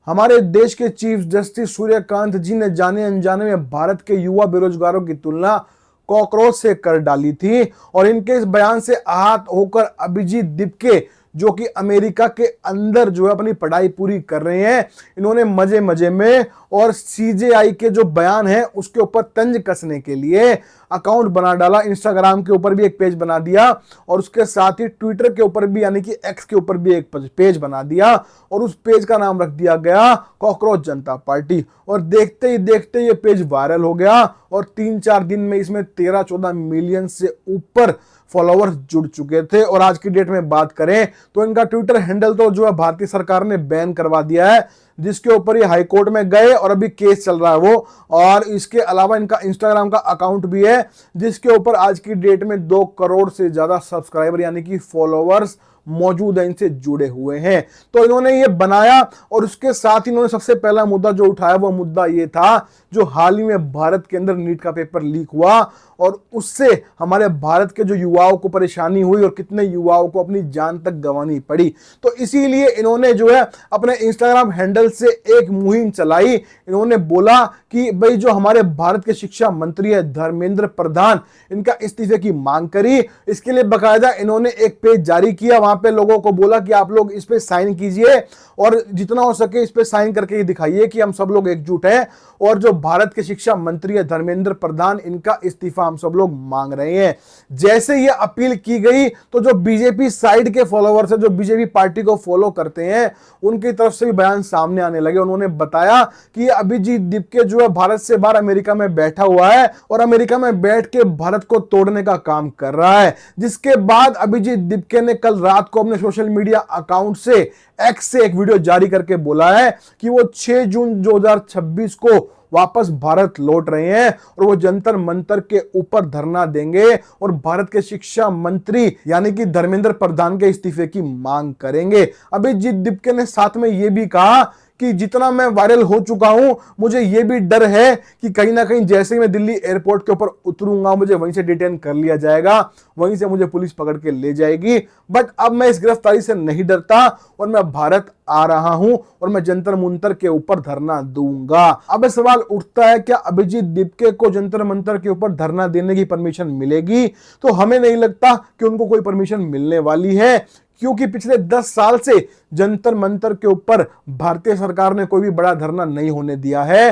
हमारे देश के चीफ जस्टिस सूर्यकांत जी ने जाने अनजाने में भारत के युवा बेरोजगारों की तुलना कॉकरोच से कर डाली थी और इनके इस बयान से आहत होकर अभिजीत दीपके जो कि अमेरिका के अंदर जो है अपनी पढ़ाई पूरी कर रहे हैं, इन्होंने मजे मजे में और सीजेआई के जो बयान है उसके ऊपर तंज कसने के लिए अकाउंट बना डाला। इंस्टाग्राम के ऊपर भी एक पेज बना दिया और उसके साथ ही ट्विटर के ऊपर भी यानी कि एक्स के ऊपर भी एक पेज बना दिया और उस पेज का नाम रख दिया गया कॉकरोच जनता पार्टी। और देखते ही देखते ये पेज वायरल हो गया और 3-4 दिन में इसमें 13-14 मिलियन से ऊपर फॉलोअर्स जुड़ चुके थे। और आज की डेट में बात करें तो इनका ट्विटर हैंडल तो जो है भारतीय सरकार ने बैन करवा दिया है, जिसके ऊपर ये हाई कोर्ट में गए और अभी केस चल रहा है वो। और इसके अलावा इनका इंस्टाग्राम का अकाउंट भी है जिसके ऊपर आज की डेट में 2 करोड़ से ज्यादा सब्सक्राइबर यानी कि फॉलोअर्स मौजूद है, इनसे जुड़े हुए हैं। तो इन्होंने ये बनाया और उसके साथ इन्होंने सबसे पहला मुद्दा जो उठाया वो मुद्दा ये था जो हाल ही में भारत के अंदर नीट का पेपर लीक हुआ और उससे हमारे भारत के जो युवाओं को परेशानी हुई और कितने युवाओं को अपनी जान तक गंवानी पड़ी। तो इसीलिए इन्होंने जो है अपने इंस्टाग्राम हैंडल से एक मुहिम चलाई। इन्होंने बोला कि भाई जो हमारे भारत के शिक्षा मंत्री है धर्मेंद्र प्रधान, इनका इस्तीफे की मांग करी। इसके लिए बकायदा इन्होंने एक पेज जारी किया, वहां पे लोगों को बोला कि आप लोग इस पे साइन कीजिए और जितना हो सके इस पे साइन करके दिखाइए कि हम सब लोग एकजुट हैं और जो भारत के शिक्षा मंत्री है धर्मेंद्र प्रधान, इनका इस्तीफा हम सब लोग मांग रहे हैं। जैसे ये अपील की गई तो जो बीजेपी साइड के फॉलोअर्स है, जो बीजेपी पार्टी को फॉलो करते हैं, उनकी तरफ से भी बयान सामने आने लगे। उन्होंने बताया कि अभिजीत दीपके जो है भारत से बाहर अमेरिका में बैठा हुआ है और अमेरिका में बैठ के भारत को तोड़ने का काम कर रहा है। जिसके बाद अभिजीत दीपके ने कल रात को अपने सोशल मीडिया अकाउंट से एक्स से एक वीडियो जारी करके बोला है कि वो 6 जून 2026 को वापस भारत लौट रहे हैं और वो जंतर मंतर के ऊपर धरना देंगे और भारत के शिक्षा मंत्री यानी कि धर्मेंद्र प्रधान के इस्तीफे की मांग करेंगे। अभिजीत दीपके ने साथ में ये भी कहा कि जितना मैं वायरल हो चुका हूं, मुझे यह भी डर है कि कहीं ना कहीं जैसे ही मैं दिल्ली एयरपोर्ट के ऊपर उतरूंगा मुझे वहीं से डिटेन कर लिया जाएगा, वहीं से मुझे पुलिस पकड़ के ले जाएगी। बट अब मैं इस गिरफ्तारी से नहीं डरता और मैं भारत आ रहा हूं और मैं जंतर मंतर के ऊपर धरना दूंगा। अब सवाल उठता है क्या अभिजीत दीपके को जंतर मंतर के ऊपर धरना देने की परमिशन मिलेगी? तो हमें नहीं लगता कि उनको कोई परमिशन मिलने वाली है, क्योंकि पिछले 10 साल से जंतर मंतर के ऊपर भारतीय सरकार ने कोई भी बड़ा धरना नहीं होने दिया है।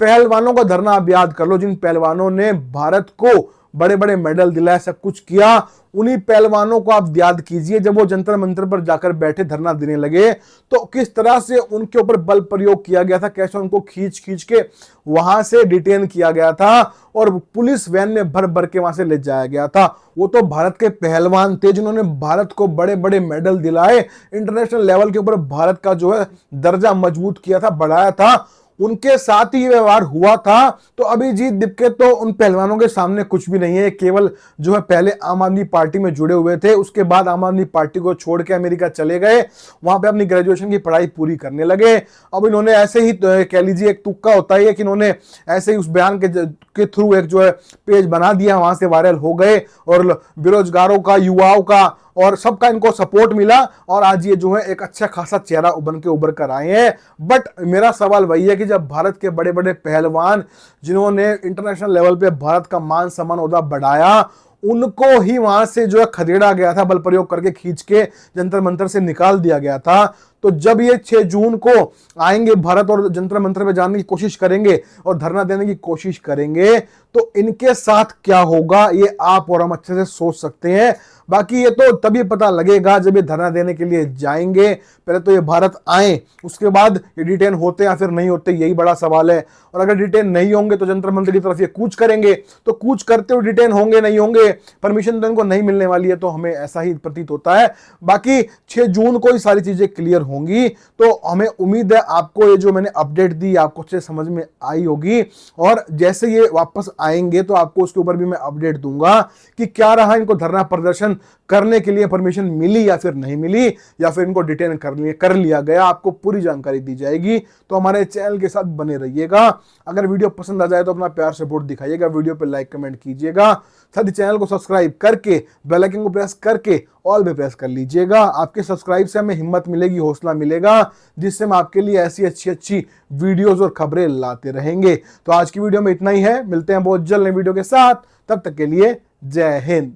पहलवानों का धरना आप याद कर लो, जिन पहलवानों ने भारत को बड़े बड़े मेडल दिलाए, सब कुछ किया, उन्हीं पहलवानों को आप याद कीजिए जब वो जंतर मंतर पर जाकर बैठे धरना देने लगे तो किस तरह से उनके ऊपर बल प्रयोग किया गया था, कैसे उनको खींच खींच के वहां से डिटेन किया गया था और पुलिस वैन में भर भर के वहां से ले जाया गया था। वो तो भारत के पहलवान थे जिन्होंने भारत को बड़े बड़े मेडल दिलाए, इंटरनेशनल लेवल के ऊपर भारत का जो है दर्जा मजबूत किया था, बढ़ाया था, उनके साथ ही व्यवहार हुआ था। तो अभिजीत दीपके तो उन पहलवानों के सामने कुछ भी नहीं है, केवल जो है पहले आम आदमी पार्टी में जुड़े हुए थे, उसके बाद आम आदमी पार्टी को छोड़ के अमेरिका चले गए, वहां पे अपनी ग्रेजुएशन की पढ़ाई पूरी करने लगे। अब इन्होंने ऐसे ही कह लीजिए एक तुक्का होता है कि इन्होंने ऐसे ही उस बयान के थ्रू एक जो है पेज बना दिया, वहां से वायरल हो गए और बेरोजगारों का, युवाओं का और सबका इनको सपोर्ट मिला और आज ये जो है एक अच्छा खासा चेहरा उभर कर आए हैं। बट मेरा सवाल वही है कि जब भारत के बड़े बड़े पहलवान जिन्होंने इंटरनेशनल लेवल पे भारत का मान सम्मान ओहदा बढ़ाया, उनको ही वहां से जो है खदेड़ा गया था, बल प्रयोग करके खींच के जंतर मंतर से निकाल दिया गया था। तो जब ये 6 जून को आएंगे भारत और जंतर मंतर पे जाने की कोशिश करेंगे और धरना देने की कोशिश करेंगे तो इनके साथ क्या होगा ये आप और हम अच्छे से सोच सकते हैं। बाकी ये तो तभी पता लगेगा जब ये धरना देने के लिए जाएंगे। पहले तो ये भारत आए, उसके बाद ये डिटेन होते या फिर नहीं होते, यही बड़ा सवाल है। और अगर डिटेन नहीं होंगे तो जंतर मंतर की तरफ ये कूच करेंगे, तो कूच करते हुए डिटेन होंगे नहीं होंगे, परमिशन तो इनको नहीं मिलने वाली है, तो हमें ऐसा ही प्रतीत होता है। बाकी 6 जून को ये सारी चीजें क्लियर होंगी, तो हमें उम्मीद है आपको ये जो मैंने अपडेट दी आपको अच्छे समझ में आई होगी और जैसे ये वापस आएंगे तो आपको उसके ऊपर भी मैं अपडेट दूंगा कि क्या रहा इनको धरना प्रदर्शन करने के लिए परमिशन मिली या फिर नहीं मिली, या फिर इनको डिटेन कर लिया गया, आपको पूरी जानकारी दी जाएगी। तो हमारे चैनल के साथ बने रहिएगा। अगर वीडियो पसंद आ जाए तो अपना प्यार सपोर्ट दिखाइएगा, वीडियो पे लाइक कमेंट कीजिएगा, साथ ही चैनल को सब्सक्राइब करके बेल आइकन को प्रेस करके ऑल पे प्रेस कर लीजिएगा। आपके सब्सक्राइब से हमें हिम्मत मिलेगी, हौसला मिलेगा, जिससे हम आपके लिए ऐसी अच्छी वीडियोस और खबरें लाते रहेंगे। तो आज की वीडियो में इतना ही है, मिलते हैं बहुत जल्द नई वीडियो के साथ, तब तक के लिए जय हिंद।